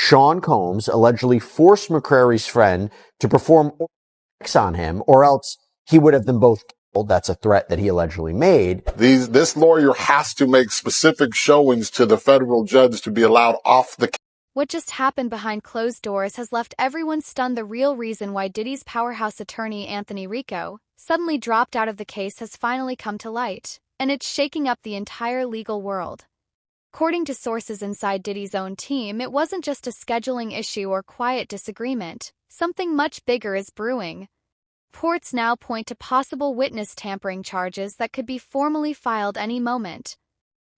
Sean Combs allegedly forced McCrary's friend to perform sex on him, or else he would have them both killed. That's a threat that he allegedly made. This lawyer has to make specific showings to the federal judge to be allowed off the case. What just happened behind closed doors has left everyone stunned. The real reason why Diddy's powerhouse attorney Anthony Rico suddenly dropped out of the case has finally come to light, and it's shaking up the entire legal world. According to sources inside Diddy's own team, it wasn't just a scheduling issue or quiet disagreement. Something much bigger is brewing. Reports now point to possible witness tampering charges that could be formally filed any moment.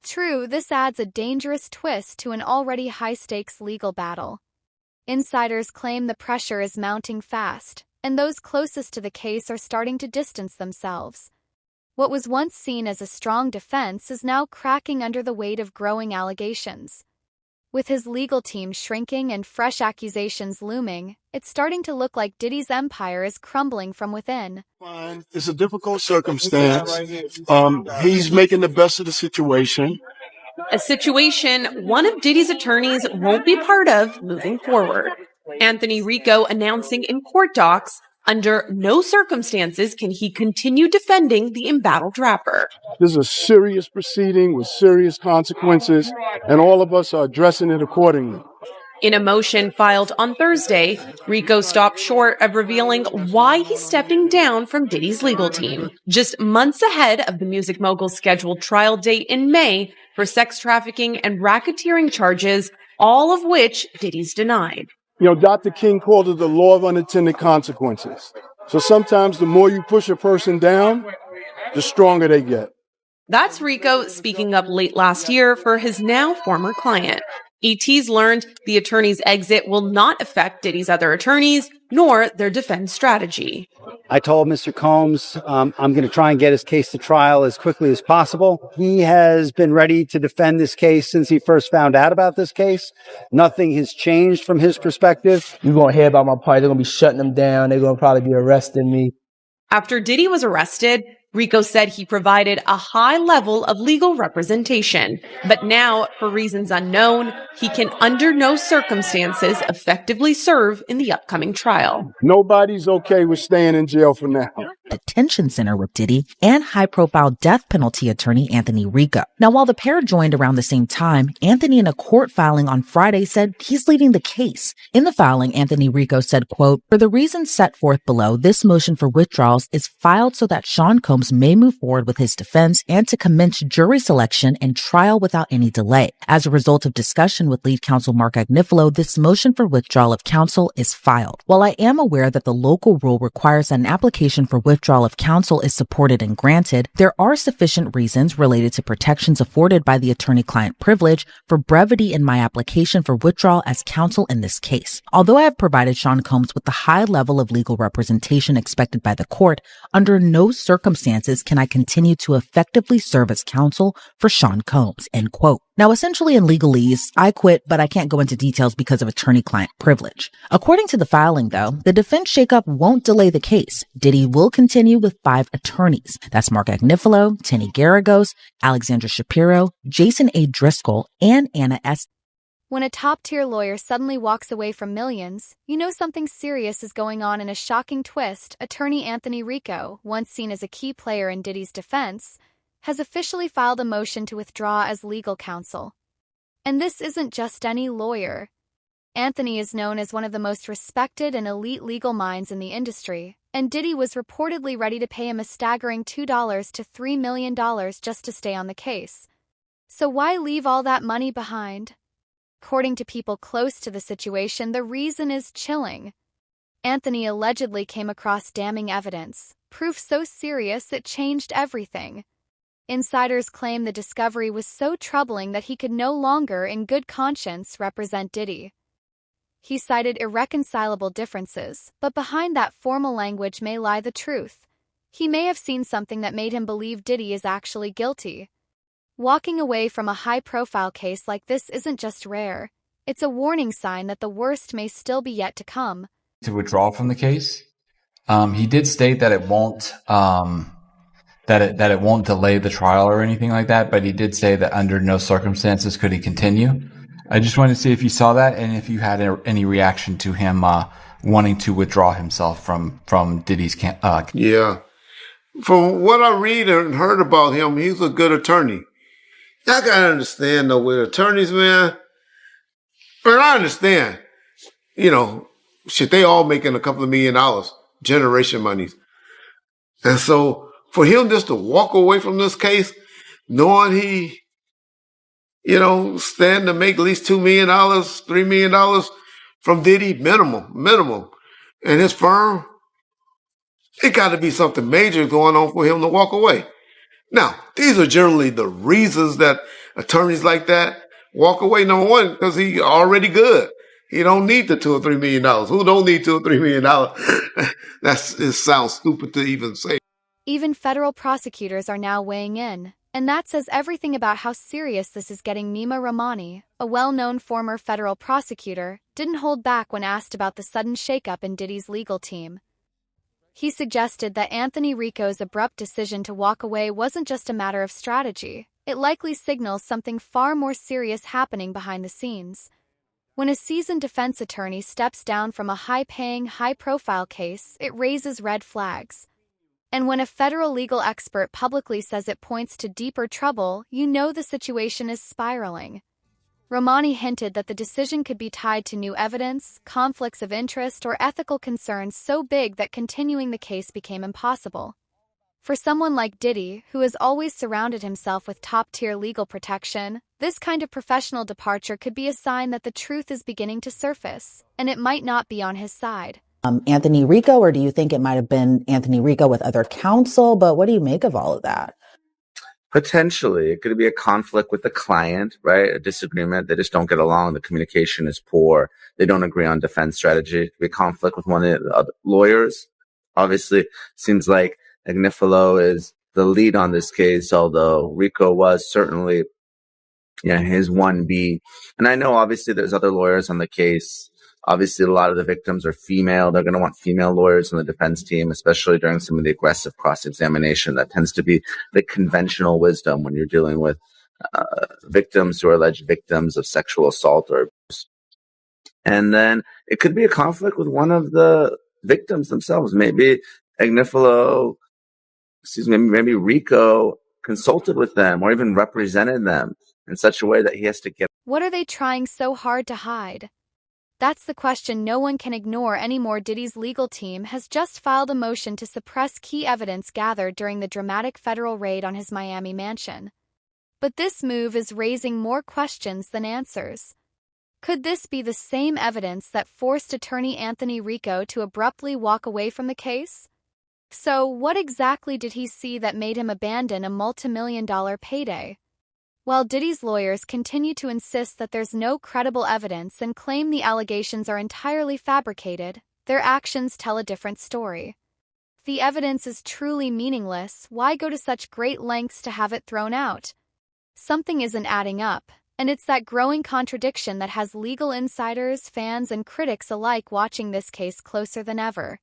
True, this adds a dangerous twist to an already high-stakes legal battle. Insiders claim the pressure is mounting fast, and those closest to the case are starting to distance themselves. What was once seen as a strong defense is now cracking under the weight of growing allegations. With his legal team shrinking and fresh accusations looming, it's starting to look like Diddy's empire is crumbling from within. It's a difficult circumstance. He's making the best of the situation. A situation one of Diddy's attorneys won't be part of moving forward. Anthony Rico announcing in court docs, under no circumstances can he continue defending the embattled rapper. This is a serious proceeding with serious consequences, and all of us are addressing it accordingly. In a motion filed on Thursday, Rico stopped short of revealing why he's stepping down from Diddy's legal team, just months ahead of the music mogul's scheduled trial date in May for sex trafficking and racketeering charges, all of which Diddy's denied. You know, Dr. King called it the law of unintended consequences. So sometimes the more you push a person down, the stronger they get. That's Rico speaking up late last year for his now former client. ET's learned the attorney's exit will not affect Diddy's other attorneys, nor their defense strategy. I told Mr. Combs I'm going to try and get his case to trial as quickly as possible. He has been ready to defend this case since he first found out about this case. Nothing has changed from his perspective. You're going to hear about my party. They're going to be shutting them down. They're going to probably be arresting me. After Diddy was arrested, Rico said he provided a high level of legal representation, but now, for reasons unknown, he can under no circumstances effectively serve in the upcoming trial. Nobody's okay with staying in jail for now. Detention center with Diddy and high-profile death penalty attorney Anthony Rico. Now, while the pair joined around the same time, Anthony in a court filing on Friday said he's leading the case. In the filing, Anthony Rico said, quote, "For the reasons set forth below, this motion for withdrawals is filed so that Sean Combs may move forward with his defense and to commence jury selection and trial without any delay. As a result of discussion with lead counsel Mark Agnifilo, this motion for withdrawal of counsel is filed. While I am aware that the local rule requires that an application for withdrawal of counsel is supported and granted, there are sufficient reasons related to protections afforded by the attorney-client privilege for brevity in my application for withdrawal as counsel in this case. Although I have provided Sean Combs with the high level of legal representation expected by the court, under no circumstances can I continue to effectively serve as counsel for Sean Combs," end quote. Now, essentially in legalese, I quit, but I can't go into details because of attorney-client privilege. According to the filing, though, the defense shakeup won't delay the case. Diddy will continue with 5 attorneys. That's Mark Agnifilo, Tenny Garagos, Alexandra Shapiro, Jason A. Driscoll, and Anna S. When a top-tier lawyer suddenly walks away from millions, you know something serious is going on. In a shocking twist, attorney Anthony Rico, once seen as a key player in Diddy's defense, has officially filed a motion to withdraw as legal counsel. And this isn't just any lawyer. Anthony is known as one of the most respected and elite legal minds in the industry, and Diddy was reportedly ready to pay him a staggering $2 to $3 million just to stay on the case. So why leave all that money behind? According to people close to the situation, the reason is chilling. Anthony allegedly came across damning evidence, proof so serious it changed everything. Insiders claim the discovery was so troubling that he could no longer, in good conscience, represent Diddy. He cited irreconcilable differences, but behind that formal language may lie the truth. He may have seen something that made him believe Diddy is actually guilty. Walking away from a high-profile case like this isn't just rare. It's a warning sign that the worst may still be yet to come. To withdraw from the case, he did state that it won't that it won't delay the trial or anything like that, but he did say that under no circumstances could he continue. I just wanted to see if you saw that and if you had any reaction to him wanting to withdraw himself from Diddy's Yeah. From what I read and heard about him, he's a good attorney. I gotta understand though, with attorneys, man. But I understand, shit, they all making a couple of $1 million, generation monies. And so for him just to walk away from this case, knowing he, stand to make at least $2 million, $3 million from Diddy, minimum. And his firm, it got to be something major going on for him to walk away. Now, these are generally the reasons that attorneys like that walk away. Number one, because he already good. He don't need the $2 or $3 million. Who don't need $2 or $3 million? It sounds stupid to even say. Even federal prosecutors are now weighing in, and that says everything about how serious this is getting. Nima Rahmani, a well-known former federal prosecutor, didn't hold back when asked about the sudden shakeup in Diddy's legal team. He suggested that Anthony Rico's abrupt decision to walk away wasn't just a matter of strategy. It likely signals something far more serious happening behind the scenes. When a seasoned defense attorney steps down from a high-paying, high-profile case, it raises red flags. And when a federal legal expert publicly says it points to deeper trouble, you know the situation is spiraling. Rahmani hinted that the decision could be tied to new evidence, conflicts of interest, or ethical concerns so big that continuing the case became impossible. For someone like Diddy, who has always surrounded himself with top-tier legal protection, this kind of professional departure could be a sign that the truth is beginning to surface, and it might not be on his side. Anthony Rico, or do you think it might have been Anthony Rico with other counsel? But what do you make of all of that? Potentially, it could be a conflict with the client, right? A disagreement. They just don't get along. The communication is poor. They don't agree on defense strategy. It could be a conflict with one of the other lawyers. Obviously, seems like Agnifilo is the lead on this case, although Rico was certainly, his 1B. And I know obviously there's other lawyers on the case. Obviously, a lot of the victims are female. They're going to want female lawyers on the defense team, especially during some of the aggressive cross-examination. That tends to be the conventional wisdom when you're dealing with victims who are alleged victims of sexual assault or abuse. And then it could be a conflict with one of the victims themselves. Maybe maybe Rico consulted with them or even represented them in such a way that he has to get. What are they trying so hard to hide? That's the question no one can ignore anymore. Diddy's legal team has just filed a motion to suppress key evidence gathered during the dramatic federal raid on his Miami mansion. But this move is raising more questions than answers. Could this be the same evidence that forced attorney Anthony Rico to abruptly walk away from the case? So, what exactly did he see that made him abandon a multi-million-dollar payday? While Diddy's lawyers continue to insist that there's no credible evidence and claim the allegations are entirely fabricated, their actions tell a different story. If the evidence is truly meaningless, why go to such great lengths to have it thrown out? Something isn't adding up, and it's that growing contradiction that has legal insiders, fans, and critics alike watching this case closer than ever.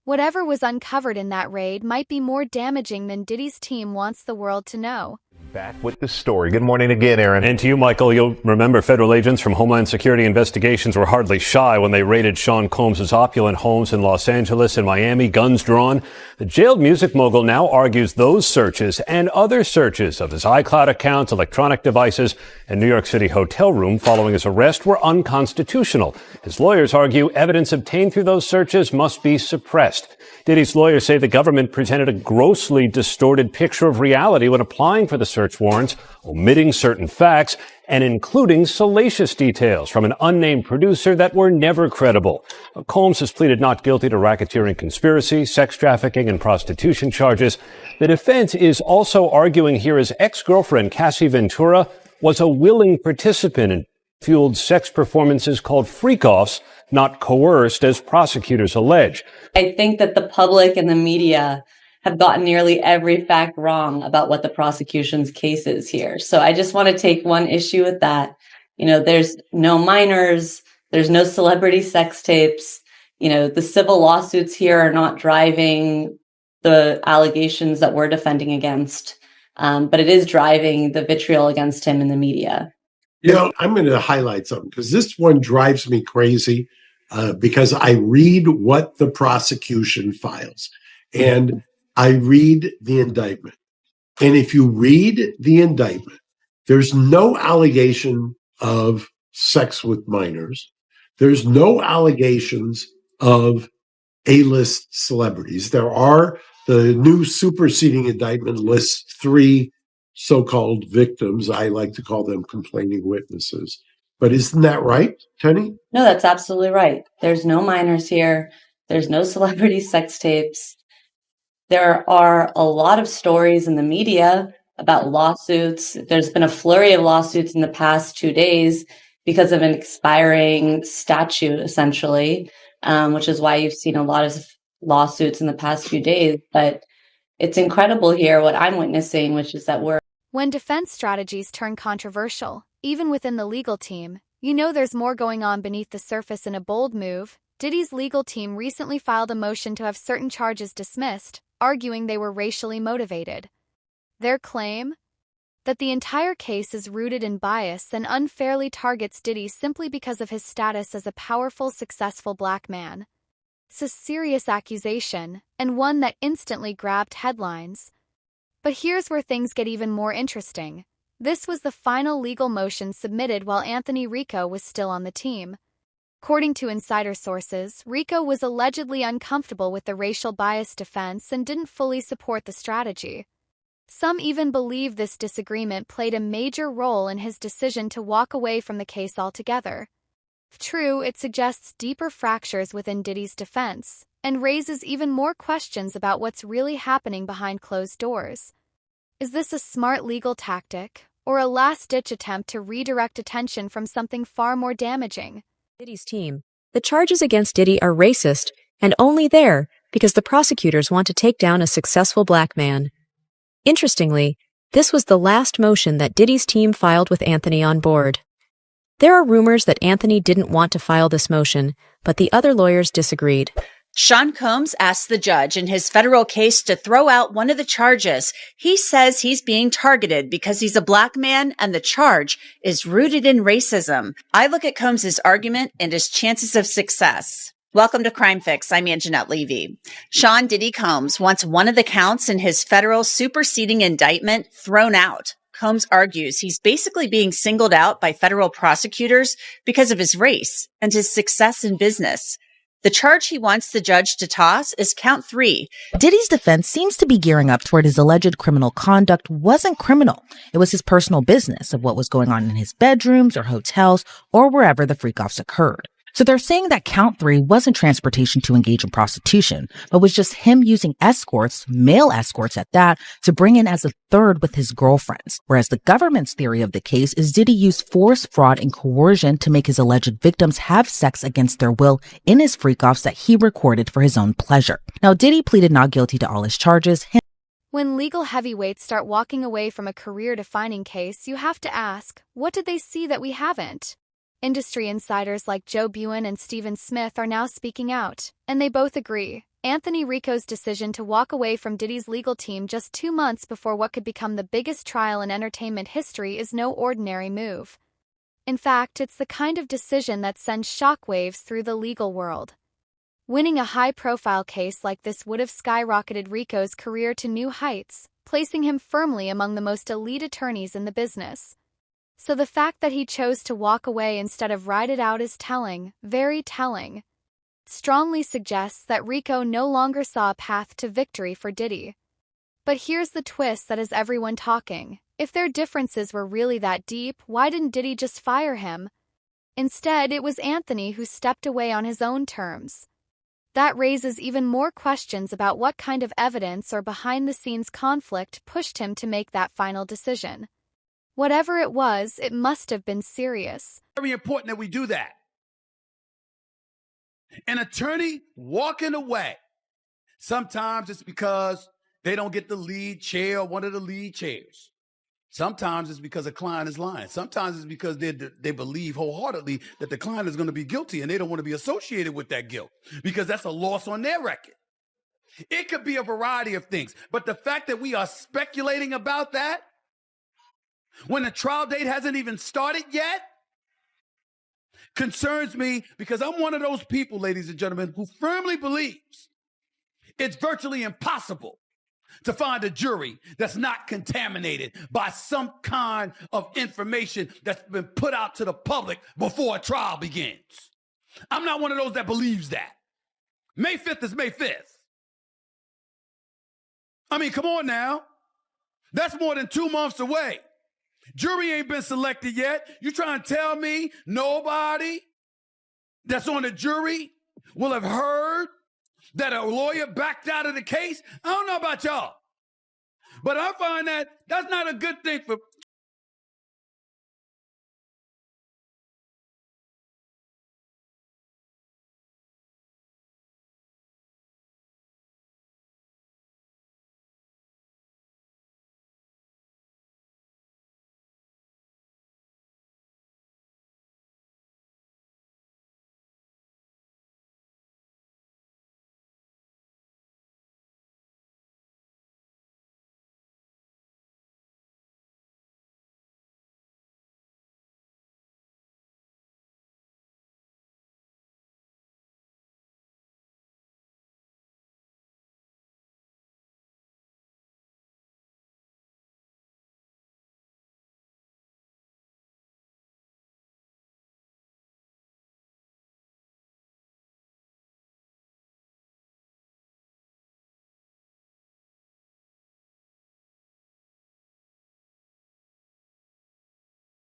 Whatever was uncovered in that raid might be more damaging than Diddy's team wants the world to know. Back with the story. Good morning again, Aaron. And to you, Michael. You'll remember federal agents from Homeland Security investigations were hardly shy when they raided Sean Combs' opulent homes in Los Angeles and Miami, guns drawn. The jailed music mogul now argues those searches and other searches of his iCloud accounts, electronic devices, and New York City hotel room following his arrest were unconstitutional. His lawyers argue evidence obtained through those searches must be suppressed. Diddy's lawyers say the government presented a grossly distorted picture of reality when applying for the search warrants, omitting certain facts and including salacious details from an unnamed producer that were never credible. Combs has pleaded not guilty to racketeering conspiracy, sex trafficking, and prostitution charges. The defense is also arguing here his ex-girlfriend, Cassie Ventura, was a willing participant in fueled sex performances called freak-offs, not coerced, as prosecutors allege. I think that the public and the media have gotten nearly every fact wrong about what the prosecution's case is here. So I just want to take one issue with that. There's no minors, there's no celebrity sex tapes. The civil lawsuits here are not driving the allegations that we're defending against. But it is driving the vitriol against him in the media. I'm going to highlight something because this one drives me crazy because I read what the prosecution files and I read the indictment. And if you read the indictment, there's no allegation of sex with minors. There's no allegations of A-list celebrities. The new superseding indictment lists 3 so-called victims. I like to call them complaining witnesses. But isn't that right, Tenny? No, that's absolutely right. There's no minors here. There's no celebrity sex tapes. There are a lot of stories in the media about lawsuits. There's been a flurry of lawsuits in the past 2 days because of an expiring statute, essentially, which is why you've seen a lot of lawsuits in the past few days. But it's incredible here what I'm witnessing, which is that When defense strategies turn controversial, even within the legal team, you know there's more going on beneath the surface. In a bold move, Diddy's legal team recently filed a motion to have certain charges dismissed, arguing they were racially motivated. Their claim? That the entire case is rooted in bias and unfairly targets Diddy simply because of his status as a powerful, successful black man. It's a serious accusation, and one that instantly grabbed headlines. But here's where things get even more interesting. This was the final legal motion submitted while Anthony Rico was still on the team. According to insider sources, Rico was allegedly uncomfortable with the racial bias defense and didn't fully support the strategy. Some even believe this disagreement played a major role in his decision to walk away from the case altogether. If true, it suggests deeper fractures within Diddy's defense and raises even more questions about what's really happening behind closed doors. Is this a smart legal tactic, or a last-ditch attempt to redirect attention from something far more damaging? Diddy's team. The charges against Diddy are racist and only there because the prosecutors want to take down a successful black man. Interestingly, this was the last motion that Diddy's team filed with Anthony on board. There are rumors that Anthony didn't want to file this motion, but the other lawyers disagreed. Sean Combs asked the judge in his federal case to throw out one of the charges. He says he's being targeted because he's a black man and the charge is rooted in racism. I look at Combs' argument and his chances of success. Welcome to Crime Fix. I'm Anjanette Levy. Sean Diddy Combs wants one of the counts in his federal superseding indictment thrown out. Combs argues he's basically being singled out by federal prosecutors because of his race and his success in business. The charge he wants the judge to toss is count 3. Diddy's defense seems to be gearing up toward his alleged criminal conduct wasn't criminal. It was his personal business of what was going on in his bedrooms or hotels or wherever the freak-offs occurred. So they're saying that count 3 wasn't transportation to engage in prostitution, but was just him using escorts, male escorts at that, to bring in as a third with his girlfriends. Whereas the government's theory of the case is Diddy used force, fraud, and coercion to make his alleged victims have sex against their will in his freak-offs that he recorded for his own pleasure. Now, Diddy pleaded not guilty to all his charges. When legal heavyweights start walking away from a career-defining case, you have to ask, what did they see that we haven't? Industry insiders like Joe Buen and Stephen Smith are now speaking out, and they both agree. Anthony Rico's decision to walk away from Diddy's legal team just 2 months before what could become the biggest trial in entertainment history is no ordinary move. In fact, it's the kind of decision that sends shockwaves through the legal world. Winning a high-profile case like this would have skyrocketed Rico's career to new heights, placing him firmly among the most elite attorneys in the business. So the fact that he chose to walk away instead of ride it out is telling, very telling. Strongly suggests that Rico no longer saw a path to victory for Diddy. But here's the twist that has everyone talking. If their differences were really that deep, why didn't Diddy just fire him? Instead, it was Anthony who stepped away on his own terms. That raises even more questions about what kind of evidence or behind-the-scenes conflict pushed him to make that final decision. Whatever it was, it must have been serious. Very important that we do that. An attorney walking away. Sometimes it's because they don't get the lead chair or one of the lead chairs. Sometimes it's because a client is lying. Sometimes it's because they believe wholeheartedly that the client is going to be guilty and they don't want to be associated with that guilt because that's a loss on their record. It could be a variety of things. But the fact that we are speculating about that when the trial date hasn't even started yet concerns me, because I'm one of those people, ladies and gentlemen, who firmly believes it's virtually impossible to find a jury that's not contaminated by some kind of information that's been put out to the public before a trial begins. I'm not one of those that believes that. May 5th is May 5th. I mean, come on now. That's more than 2 months away. Jury ain't been selected yet. You trying to tell me nobody that's on the jury will have heard that a lawyer backed out of the case? I don't know about y'all, but I find that that's not a good thing for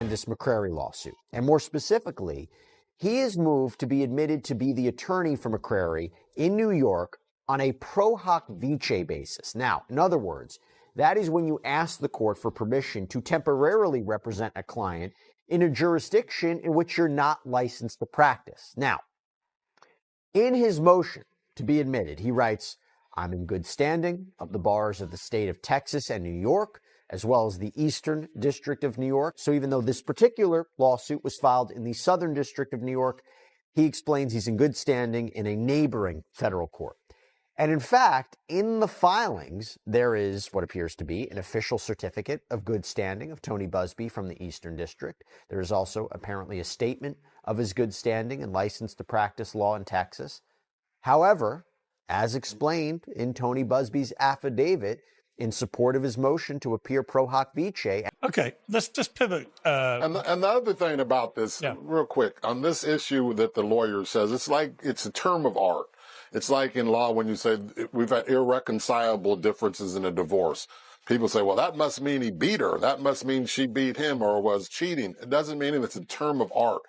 this McCrary lawsuit. And more specifically, he is moved to be admitted to be the attorney for McCrary in New York on a pro hoc vice basis. Now, in other words, that is when you ask the court for permission to temporarily represent a client in a jurisdiction in which you're not licensed to practice. Now, in his motion to be admitted, he writes, "I'm in good standing of the bars of the state of Texas and New York, as well as the Eastern District of New York." So even though this particular lawsuit was filed in the Southern District of New York, he explains he's in good standing in a neighboring federal court. And in fact, in the filings, there is what appears to be an official certificate of good standing of Tony Busby from the Eastern District. There is also apparently a statement of his good standing and license to practice law in Texas. However, as explained in Tony Busby's affidavit in support of his motion to appear pro hoc vice. Okay, let's just pivot. And the other thing about this, real quick, on this issue that the lawyer says, it's a term of art. It's like in law when you say we've had irreconcilable differences in a divorce. People say, well, that must mean he beat her. That must mean she beat him or was cheating. It doesn't mean it's a term of art.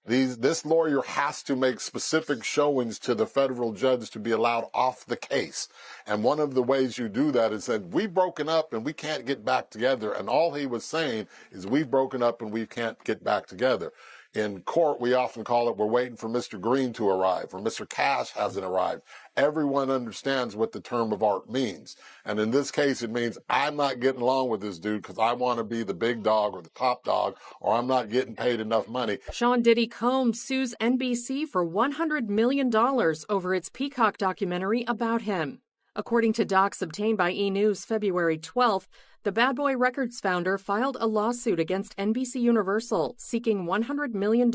This lawyer has to make specific showings to the federal judge to be allowed off the case. And one of the ways you do that is that we've broken up and we can't get back together. And all he was saying is we've broken up and we can't get back together. In court, we often call it, we're waiting for Mr. Green to arrive, or Mr. Cash hasn't arrived. Everyone understands what the term of art means. And in this case, it means I'm not getting along with this dude because I want to be the big dog or the top dog, or I'm not getting paid enough money. Sean Diddy Combs sues NBC for $100 million over its Peacock documentary about him. According to docs obtained by E! News February 12th, the Bad Boy Records founder filed a lawsuit against NBC Universal seeking $100 million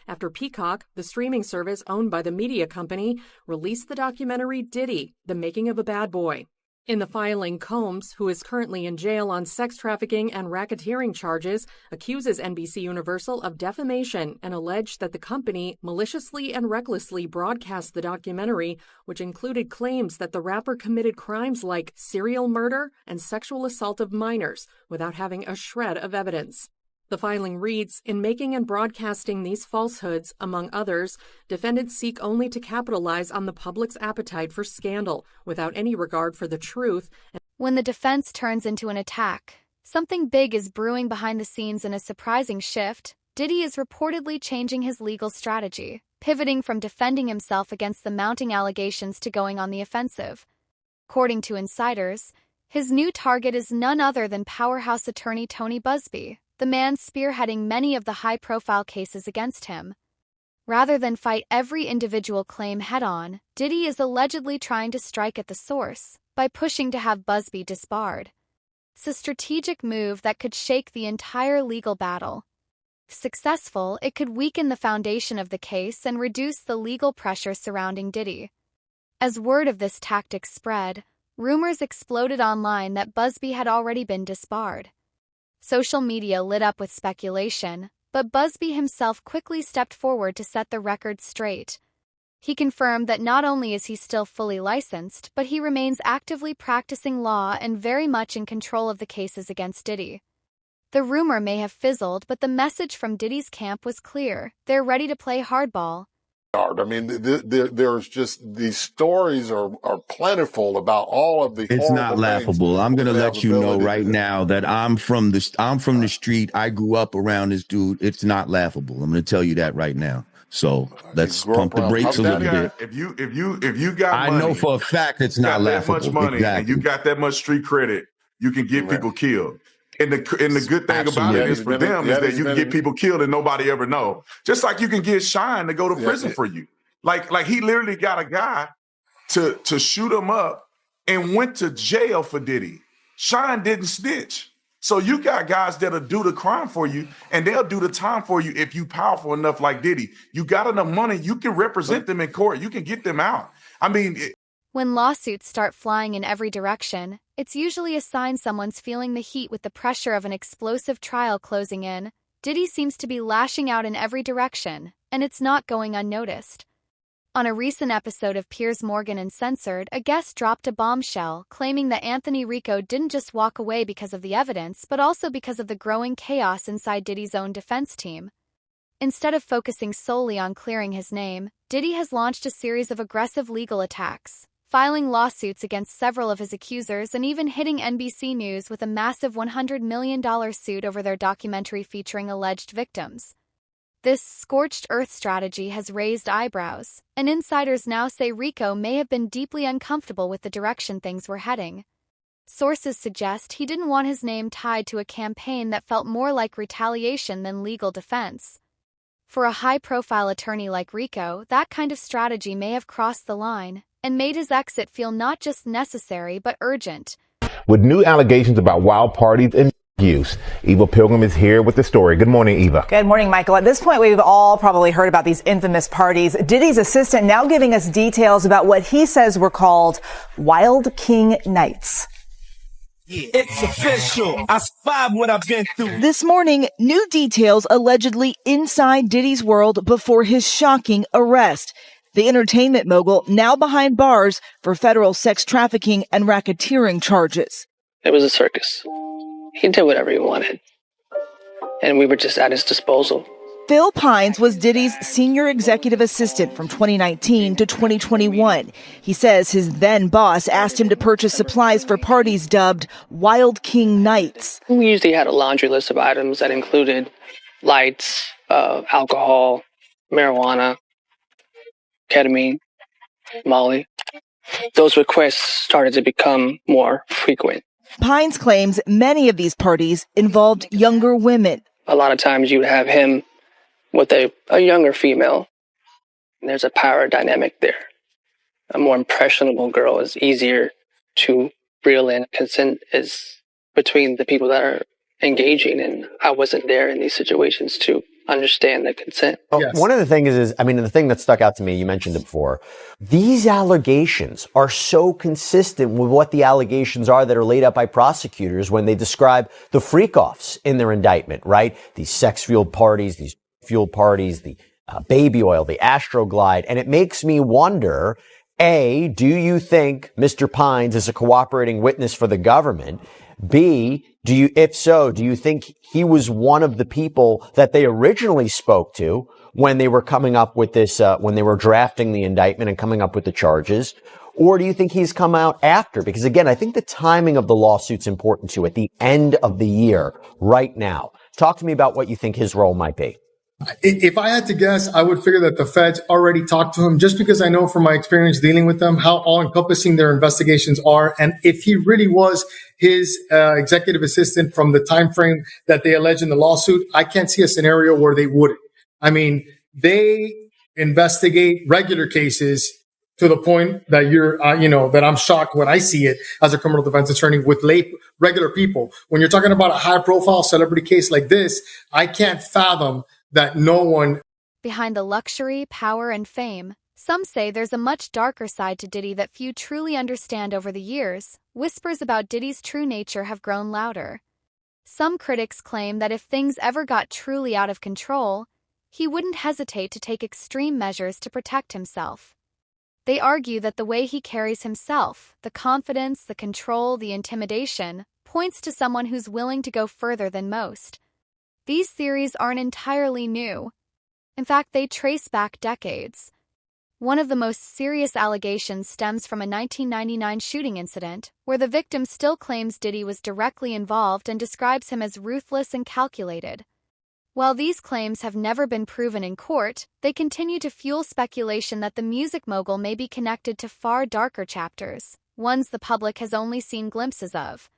after Peacock, the streaming service owned by the media company, released the documentary Diddy, The Making of a Bad Boy. In the filing, Combs, who is currently in jail on sex trafficking and racketeering charges, accuses NBC Universal of defamation and alleged that the company maliciously and recklessly broadcast the documentary, which included claims that the rapper committed crimes like serial murder and sexual assault of minors without having a shred of evidence. The filing reads, in making and broadcasting these falsehoods, among others, defendants seek only to capitalize on the public's appetite for scandal without any regard for the truth. When the defense turns into an attack, something big is brewing behind the scenes in a surprising shift. Diddy is reportedly changing his legal strategy, pivoting from defending himself against the mounting allegations to going on the offensive. According to insiders, his new target is none other than powerhouse attorney Tony Busby, the man spearheading many of the high-profile cases against him. Rather than fight every individual claim head-on, Diddy is allegedly trying to strike at the source by pushing to have Busby disbarred. It's a strategic move that could shake the entire legal battle. If successful, it could weaken the foundation of the case and reduce the legal pressure surrounding Diddy. As word of this tactic spread, rumors exploded online that Busby had already been disbarred. Social media lit up with speculation, but Busby himself quickly stepped forward to set the record straight. He confirmed that not only is he still fully licensed, but he remains actively practicing law and very much in control of the cases against Diddy. The rumor may have fizzled, but the message from Diddy's camp was clear. They're ready to play hardball. I mean, there's just, these stories are plentiful about all of the It's not horrible things laughable. I'm gonna they have let you know ability to right do. now that I'm from the street. I grew up around this dude. It's not laughable. I'm gonna tell you that right now. So let's grew up pump the around brakes a Puff little Daddy? bit. If you got I money, know for a fact it's you not got that much laughable. money, and you Exactly. got that much street credit, you can get people killed. And the good thing about it Absolutely. is for them is that you can get people killed and nobody ever know. Just like you can get Shine to go to prison for you. Like he literally got a guy to shoot him up and went to jail for Diddy. Shine didn't snitch. So you got guys that'll do the crime for you, and they'll do the time for you if you powerful enough like Diddy. You got enough money, you can represent them in court. You can get them out. I mean... When lawsuits start flying in every direction, it's usually a sign someone's feeling the heat with the pressure of an explosive trial closing in. Diddy seems to be lashing out in every direction, and it's not going unnoticed. On a recent episode of Piers Morgan Uncensored, a guest dropped a bombshell, claiming that Anthony Rico didn't just walk away because of the evidence, but also because of the growing chaos inside Diddy's own defense team. Instead of focusing solely on clearing his name, Diddy has launched a series of aggressive legal attacks, filing lawsuits against several of his accusers and even hitting NBC News with a massive $100 million suit over their documentary featuring alleged victims. This scorched earth strategy has raised eyebrows, and insiders now say Rico may have been deeply uncomfortable with the direction things were heading. Sources suggest he didn't want his name tied to a campaign that felt more like retaliation than legal defense. For a high-profile attorney like Rico, that kind of strategy may have crossed the line and made his exit feel not just necessary but urgent. With new allegations about wild parties and use, Eva Pilgrim is here with the story. Good morning, Eva. Good morning, Michael. At this point, we've all probably heard about these infamous parties. Diddy's assistant now giving us details about what he says were called Wild King Nights. It's official. I survived what I've been through. This morning, new details allegedly inside Diddy's world before his shocking arrest. The entertainment mogul now behind bars for federal sex trafficking and racketeering charges. It was a circus. He did whatever he wanted. And we were just at his disposal. Phil Pines was Diddy's senior executive assistant from 2019 to 2021. He says his then boss asked him to purchase supplies for parties dubbed Wild King Nights. We usually had a laundry list of items that included lights, alcohol, marijuana, ketamine, Molly. Those requests started to become more frequent. Pines claims many of these parties involved younger women. A lot of times you would have him with a younger female. And there's a power dynamic there. A more impressionable girl is easier to reel in. Consent is between the people that are engaging, and I wasn't there in these situations to understand the consent. Yes. One of the things is, the thing that stuck out to me, you mentioned it before, these allegations are so consistent with what the allegations are that are laid out by prosecutors when they describe the freak-offs in their indictment, right? These sex-fueled parties, the baby oil, the Astroglide. And it makes me wonder, A, do you think Mr. Pines is a cooperating witness for the government? B, if so, do you think he was one of the people that they originally spoke to when they were coming up with this, when they were drafting the indictment and coming up with the charges? Or do you think he's come out after? Because again, I think the timing of the lawsuit's important too, at the end of the year, right now. Talk to me about what you think his role might be. If I had to guess, I would figure that the feds already talked to him, just because I know from my experience dealing with them how all-encompassing their investigations are. And if he really was his executive assistant from the time frame that they allege in the lawsuit, I can't see a scenario where they wouldn't. They investigate regular cases to the point that that I'm shocked when I see it as a criminal defense attorney with regular people. When you're talking about a high profile celebrity case like this, I can't fathom that no one. Behind the luxury, power, and fame, some say there's a much darker side to Diddy that few truly understand. Over the years, whispers about Diddy's true nature have grown louder. Some critics claim that if things ever got truly out of control, he wouldn't hesitate to take extreme measures to protect himself. They argue that the way he carries himself, the confidence, the control, the intimidation, points to someone who's willing to go further than most. These theories aren't entirely new. In fact, they trace back decades. One of the most serious allegations stems from a 1999 shooting incident, where the victim still claims Diddy was directly involved and describes him as ruthless and calculated. While these claims have never been proven in court, they continue to fuel speculation that the music mogul may be connected to far darker chapters, ones the public has only seen glimpses of.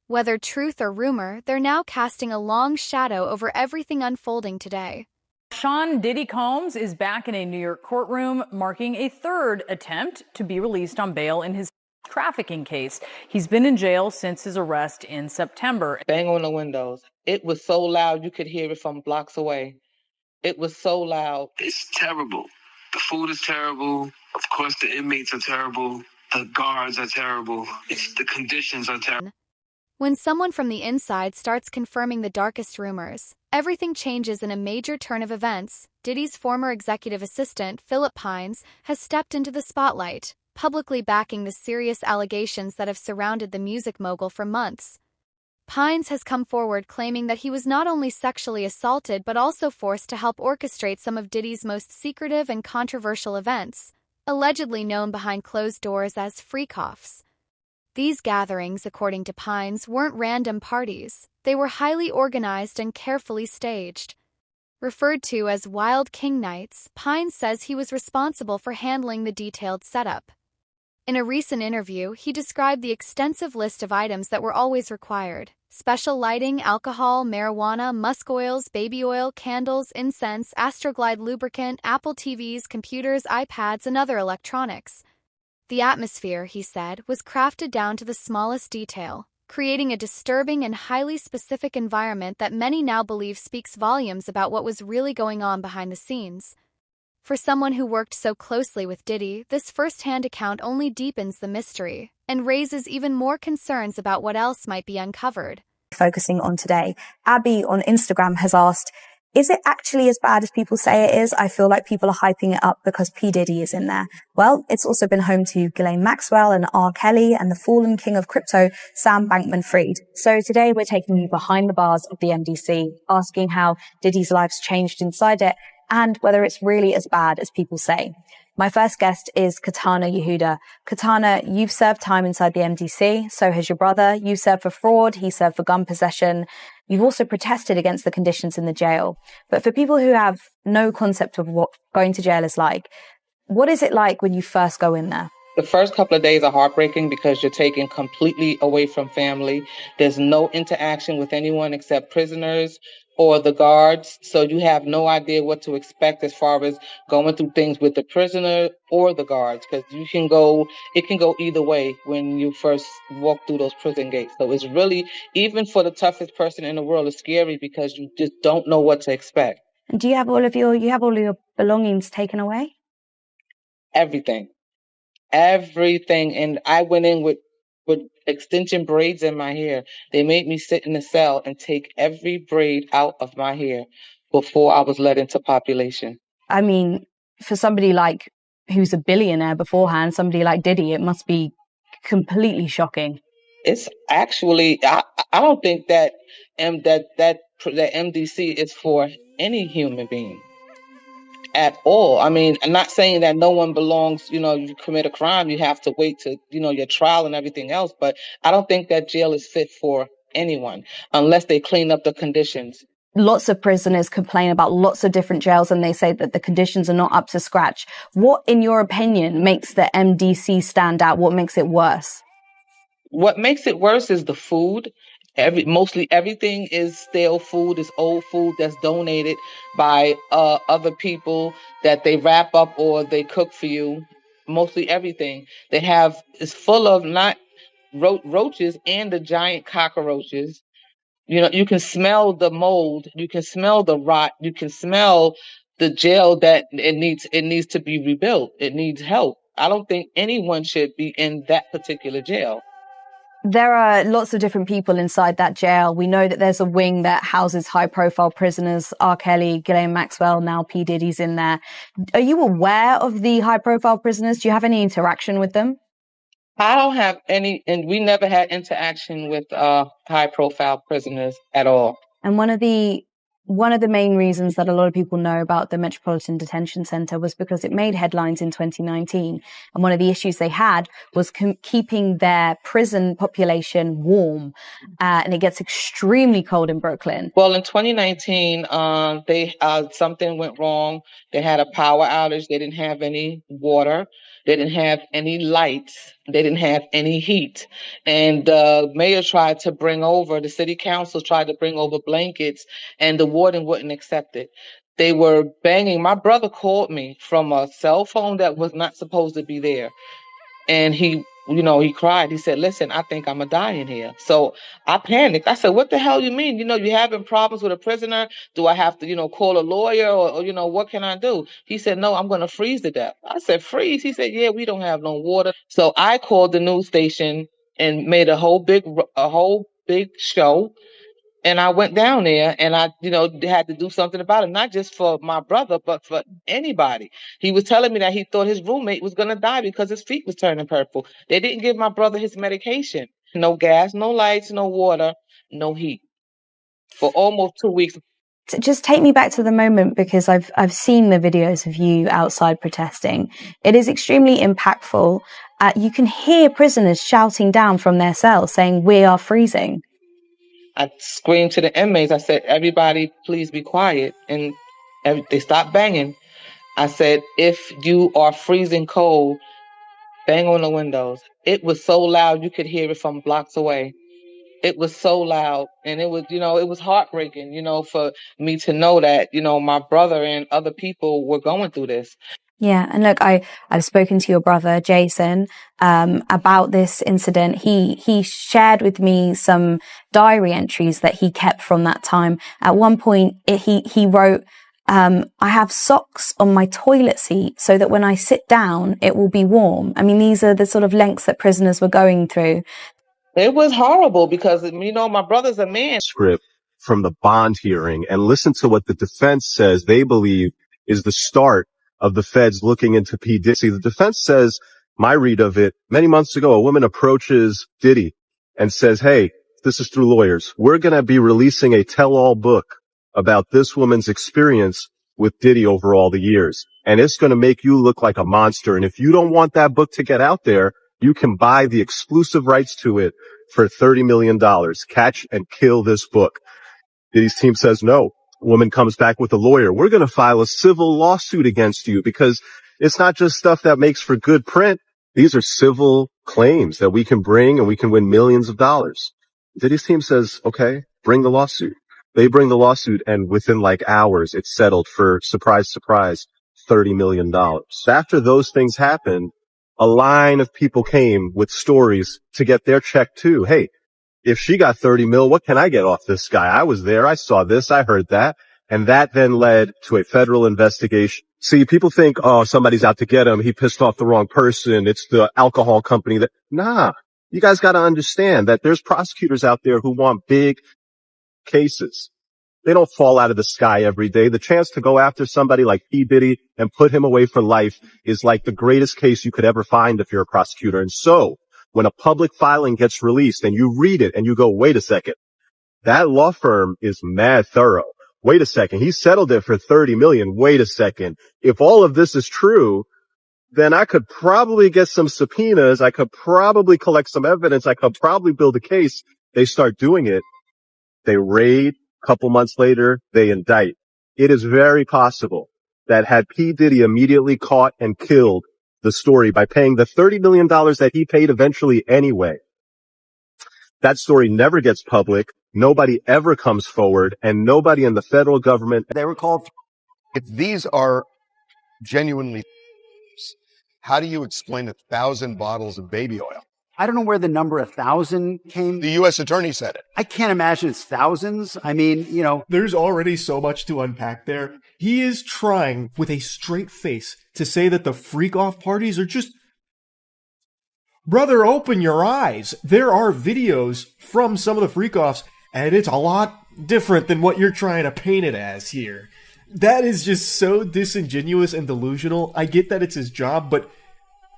Whether truth or rumor, they're now casting a long shadow over everything unfolding today. Sean Diddy Combs is back in a New York courtroom, marking a third attempt to be released on bail in his trafficking case. He's been in jail since his arrest in September. Bang on the windows. It was so loud you could hear it from blocks away. It was so loud. It's terrible. The food is terrible. Of course, the inmates are terrible. The guards are terrible. The conditions are terrible. When someone from the inside starts confirming the darkest rumors, everything changes in a major turn of events. Diddy's former executive assistant, Philip Pines, has stepped into the spotlight, publicly backing the serious allegations that have surrounded the music mogul for months. Pines has come forward claiming that he was not only sexually assaulted but also forced to help orchestrate some of Diddy's most secretive and controversial events, allegedly known behind closed doors as freak-offs. These gatherings, according to Pines, weren't random parties. They were highly organized and carefully staged. Referred to as Wild King Nights, Pines says he was responsible for handling the detailed setup. In a recent interview, he described the extensive list of items that were always required: special lighting, alcohol, marijuana, musk oils, baby oil, candles, incense, Astroglide lubricant, Apple TVs, computers, iPads, and other electronics. The atmosphere, he said, was crafted down to the smallest detail, creating a disturbing and highly specific environment that many now believe speaks volumes about what was really going on behind the scenes. For someone who worked so closely with Diddy, this first-hand account only deepens the mystery and raises even more concerns about what else might be uncovered. Focusing on today, Abby on Instagram has asked, is it actually as bad as people say it is? I feel like people are hyping it up because P. Diddy is in there. Well, it's also been home to Ghislaine Maxwell and R. Kelly and the fallen king of crypto, Sam Bankman-Fried. So today we're taking you behind the bars of the MDC, asking how Diddy's life's changed inside it and whether it's really as bad as people say. My first guest is Katana Yehuda. Katana, you've served time inside the MDC. So has your brother. You served for fraud. He served for gun possession. You've also protested against the conditions in the jail. But for people who have no concept of what going to jail is like, what is it like when you first go in there? The first couple of days are heartbreaking because you're taken completely away from family. There's no interaction with anyone except prisoners or the guards. So you have no idea what to expect as far as going through things with the prisoner or the guards, because it can go either way when you first walk through those prison gates. So it's really, even for the toughest person in the world, it's scary because you just don't know what to expect. And do you have all of your belongings taken away? Everything. And I went in with extension braids in my hair. They made me sit in the cell and take every braid out of my hair before I was let into population. I mean, for somebody like who's a billionaire beforehand, somebody like Diddy, it must be completely shocking. It's actually, I don't think that MDC is for any human being at all. I mean, I'm not saying that no one belongs, you commit a crime, you have to wait to, your trial and everything else. But I don't think that jail is fit for anyone unless they clean up the conditions. Lots of prisoners complain about lots of different jails and they say that the conditions are not up to scratch. What, in your opinion, makes the MDC stand out? What makes it worse? What makes it worse is the food. Mostly everything is stale food, is old food that's donated by other people that they wrap up or they cook for you. mostly everything. They have, it's full of not roaches and the giant cockroaches. You know, you can smell the mold, you can smell the rot, you can smell the jail that it needs to be rebuilt. It needs help. I don't think anyone should be in that particular jail. There are lots of different people inside that jail. We know that there's a wing that houses high-profile prisoners, R. Kelly, Ghislaine Maxwell, now P. Diddy's in there. Are you aware of the high-profile prisoners? Do you have any interaction with them? I don't have any, and we never had interaction with high-profile prisoners at all. And one of the main reasons that a lot of people know about the Metropolitan Detention Center was because it made headlines in 2019. And one of the issues they had was keeping their prison population warm. And it gets extremely cold in Brooklyn. Well, in 2019, something went wrong. They had a power outage. They didn't have any water. They didn't have any lights. They didn't have any heat. And the mayor tried to the city council tried to bring over blankets, and the warden wouldn't accept it. They were banging. My brother called me from a cell phone that was not supposed to be there. And he cried. He said, listen, I think I'm going to die in here. So I panicked. I said, what the hell you mean? You having problems with a prisoner? Do I have to, call a lawyer or what can I do? He said, no, I'm going to freeze to death. I said, freeze? He said, yeah, we don't have no water. So I called the news station and made a whole big show. And I went down there and I, had to do something about it, not just for my brother, but for anybody. He was telling me that he thought his roommate was going to die because his feet was turning purple. They didn't give my brother his medication. No gas, no lights, no water, no heat for almost 2 weeks. Just take me back to the moment, because I've seen the videos of you outside protesting. It is extremely impactful. You can hear prisoners shouting down from their cells saying, "We are freezing." I screamed to the inmates. I said, everybody, please be quiet. And they stopped banging. I said, if you are freezing cold, bang on the windows. It was so loud you could hear it from blocks away. It was so loud. And it was, it was heartbreaking, for me to know that, my brother and other people were going through this. Yeah. And look, I've spoken to your brother, Jason, about this incident. He shared with me some diary entries that he kept from that time. At one point, he wrote, I have socks on my toilet seat so that when I sit down, it will be warm. I mean, these are the sort of lengths that prisoners were going through. It was horrible because, my brother's a man. Script from the bond hearing and listen to what the defense says they believe is the start of the feds looking into P. Diddy. The defense says, my read of it, many months ago, a woman approaches Diddy and says, hey, this is through lawyers. We're going to be releasing a tell-all book about this woman's experience with Diddy over all the years. And it's going to make you look like a monster. And if you don't want that book to get out there, you can buy the exclusive rights to it for $30 million. Catch and kill this book. Diddy's team says no. Woman comes back with a lawyer. We're going to file a civil lawsuit against you because it's not just stuff that makes for good print. These are civil claims that we can bring and we can win millions of dollars. Diddy's team says, okay, bring the lawsuit. They bring the lawsuit and within like hours, it's settled for, surprise, surprise, $30 million. After those things happened, a line of people came with stories to get their check too. Hey, if she got 30 mil, what can I get off this guy? I was there. I saw this. I heard that. And that then led to a federal investigation. See, people think, oh, somebody's out to get him. He pissed off the wrong person. It's the alcohol company that, nah, you guys got to understand that there's prosecutors out there who want big cases. They don't fall out of the sky every day. The chance to go after somebody like P. Diddy and put him away for life is like the greatest case you could ever find if you're a prosecutor. And so when a public filing gets released and you read it and you go, wait a second, that law firm is mad thorough. Wait a second. He settled it for 30 million. Wait a second. If all of this is true, then I could probably get some subpoenas. I could probably collect some evidence. I could probably build a case. They start doing it. They raid. A couple months later, they indict. It is very possible that had P. Diddy immediately caught and killed the story by paying the $30 million that he paid eventually anyway, that story never gets public. Nobody ever comes forward, and nobody in the federal government. They were called. If these are genuinely, How do you explain 1,000 bottles of baby oil? I don't know where the number 1,000 came. The U.S. attorney said it. I can't imagine it's thousands. I mean, you know. There's already so much to unpack there. He is trying, with a straight face, to say that the freak-off parties are just... Brother, open your eyes. There are videos from some of the freak-offs, and it's a lot different than what you're trying to paint it as here. That is just so disingenuous and delusional. I get that it's his job, but...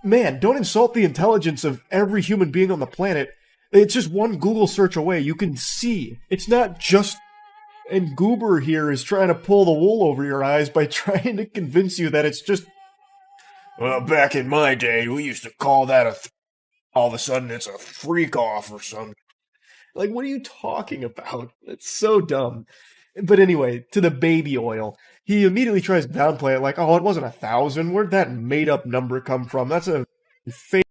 Man, don't insult the intelligence of every human being on the planet. It's just one Google search away. You can see. It's not just... And Goober here is trying to pull the wool over your eyes by trying to convince you that it's just... Well, back in my day, we used to call that all of a sudden it's a freak-off or something. Like, what are you talking about? It's so dumb. But anyway, to the baby oil. He immediately tries to downplay it like, oh, it wasn't 1,000. Where'd that made-up number come from? That's a fake